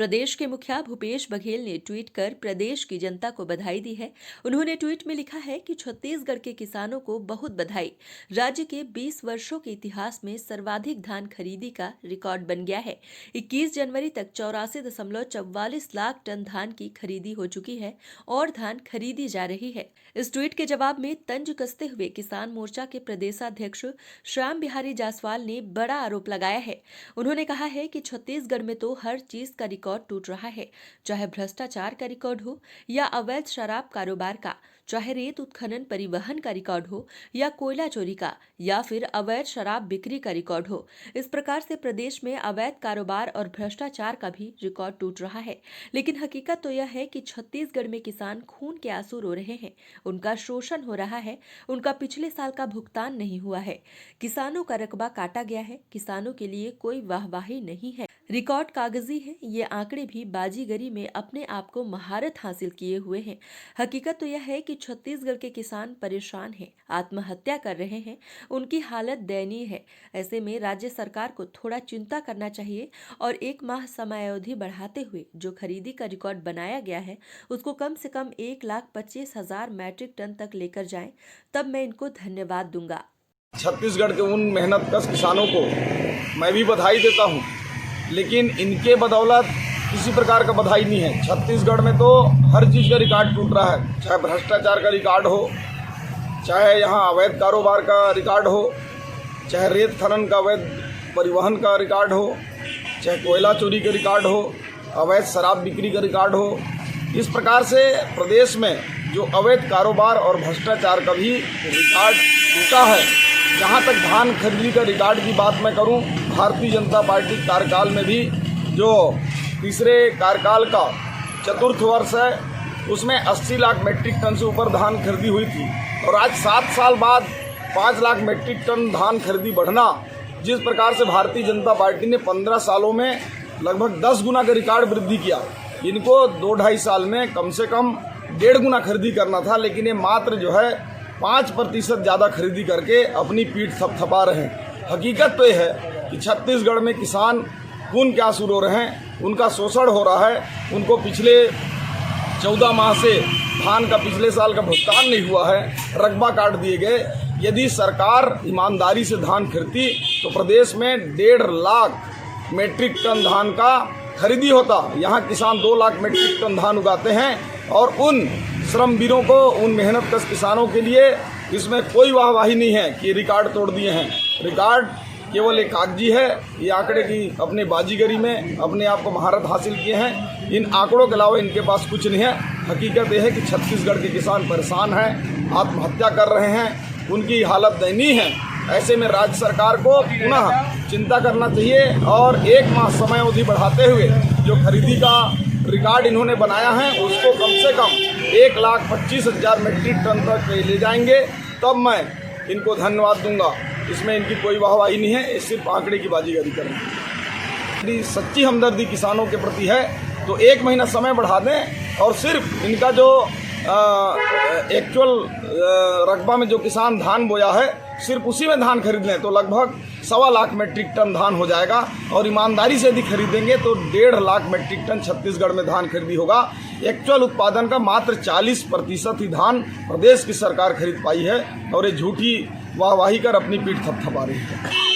प्रदेश के मुखिया भूपेश बघेल ने ट्वीट कर प्रदेश की जनता को बधाई दी है। उन्होंने ट्वीट में लिखा है कि छत्तीसगढ़ के किसानों को बहुत बधाई। राज्य के 20 वर्षों के इतिहास में सर्वाधिक धान खरीदी का रिकॉर्ड बन गया है। 21 जनवरी तक 84.44 लाख टन धान की खरीदी हो चुकी है और धान खरीदी जा रही है। इस ट्वीट के जवाब में तंज कसते हुए किसान मोर्चा के प्रदेशाध्यक्ष श्याम बिहारी जायसवाल ने बड़ा आरोप लगाया है। उन्होंने कहा है कि छत्तीसगढ़ में तो हर चीज का रिकॉर्ड टूट रहा है, चाहे भ्रष्टाचार का रिकॉर्ड हो या अवैध शराब कारोबार का, चाहे रेत उत्खनन परिवहन का रिकॉर्ड हो या कोयला चोरी का, या फिर अवैध शराब बिक्री का रिकॉर्ड हो। इस प्रकार से प्रदेश में अवैध कारोबार और भ्रष्टाचार का भी रिकॉर्ड टूट रहा है। लेकिन हकीकत तो यह है कि छत्तीसगढ़ में किसान खून के आंसू रो रहे हैं, उनका शोषण हो रहा है, उनका पिछले साल का भुगतान नहीं हुआ है, किसानों का रकबा काटा गया है, किसानों के लिए कोई वाहवाही नहीं है। रिकॉर्ड कागजी है, ये आंकड़े भी बाजीगरी में अपने आप को महारत हासिल किए हुए हैं। हकीकत तो यह है कि छत्तीसगढ़ के किसान परेशान हैं, आत्महत्या कर रहे हैं, उनकी हालत दयनीय है। ऐसे में राज्य सरकार को थोड़ा चिंता करना चाहिए और 1 माह समयावधि बढ़ाते हुए जो खरीदी का रिकॉर्ड बनाया गया है उसको कम से कम 1,25,000 मैट्रिक टन तक लेकर जाएं, तब मैं इनको धन्यवाद दूंगा। छत्तीसगढ़ के उन मेहनतकश किसानों को मैं भी बधाई देता हूं, लेकिन इनके बदौलत किसी प्रकार का बधाई नहीं है। छत्तीसगढ़ में तो हर चीज़ का रिकॉर्ड टूट रहा है, चाहे भ्रष्टाचार का रिकॉर्ड हो, चाहे यहाँ अवैध कारोबार का रिकॉर्ड हो, चाहे रेत खनन का अवैध परिवहन का रिकॉर्ड हो, चाहे कोयला चोरी का रिकॉर्ड हो, अवैध शराब बिक्री का रिकॉर्ड हो। इस प्रकार से प्रदेश में जो अवैध कारोबार और भ्रष्टाचार का भी रिकॉर्ड टूटा है। जहाँ तक धान खरीदी का रिकॉर्ड की बात मैं करूँ, भारतीय जनता पार्टी कार्यकाल में भी जो तीसरे कार्यकाल का चतुर्थ वर्ष है उसमें 80 लाख मेट्रिक टन से ऊपर धान खरीदी हुई थी, और आज 7 साल बाद 5 लाख मेट्रिक टन धान खरीदी बढ़ना, जिस प्रकार से भारतीय जनता पार्टी ने 15 सालों में लगभग 10 गुना का रिकॉर्ड वृद्धि किया, इनको 2-2.5 साल में कम से कम 1.5 गुना खरीदी करना था, लेकिन ये मात्र जो है 5% ज़्यादा खरीदी करके अपनी पीठ थपथपा रहे हैं। हकीकत तो यह है कि छत्तीसगढ़ में किसान खून के आंसू रो रहे हैं, उनका शोषण हो रहा है, उनको पिछले 14 माह से धान का पिछले साल का भुगतान नहीं हुआ है, रकबा काट दिए गए। यदि सरकार ईमानदारी से धान खरीदती तो प्रदेश में 1.5 लाख मेट्रिक टन धान का खरीदी होता। यहाँ किसान 2 लाख मेट्रिक टन धान उगाते हैं, और उन श्रमवीरों को, उन मेहनतकश किसानों के लिए इसमें कोई वाहवाही नहीं है कि रिकॉर्ड तोड़ दिए हैं। रिकॉर्ड केवल एक कागजी है। ये आंकड़े की अपने बाजीगरी में अपने आप को महारत हासिल किए हैं। इन आंकड़ों के अलावा इनके पास कुछ नहीं है। हकीकत यह है कि छत्तीसगढ़ के किसान परेशान हैं, आत्महत्या कर रहे हैं, उनकी हालत दयनीय है। ऐसे में राज्य सरकार को पुनः चिंता करना चाहिए और 1 माह समय अवधि बढ़ाते हुए जो खरीदी का रिकॉर्ड इन्होंने बनाया है उसको कम से कम 1,25,000 मेट्रिक टन तक ले जाएंगे, तब मैं इनको धन्यवाद दूंगा। इसमें इनकी कोई वाहवाही नहीं है, ये सिर्फ आंकड़े की बाजीगरी करेंगे। यदि सच्ची हमदर्दी किसानों के प्रति है तो 1 महीना समय बढ़ा दें और सिर्फ इनका जो एक्चुअल रकबा में जो किसान धान बोया है सिर्फ उसी में धान खरीद लें तो लगभग 1.25 लाख मेट्रिक टन धान हो जाएगा, और ईमानदारी से यदि खरीदेंगे तो 1.5 लाख मेट्रिक टन छत्तीसगढ़ में धान खरीदी होगा। एक्चुअल उत्पादन का मात्र 40% ही धान प्रदेश की सरकार खरीद पाई है, और ये झूठी वाहवाही कर अपनी पीठ थपथपा रही है।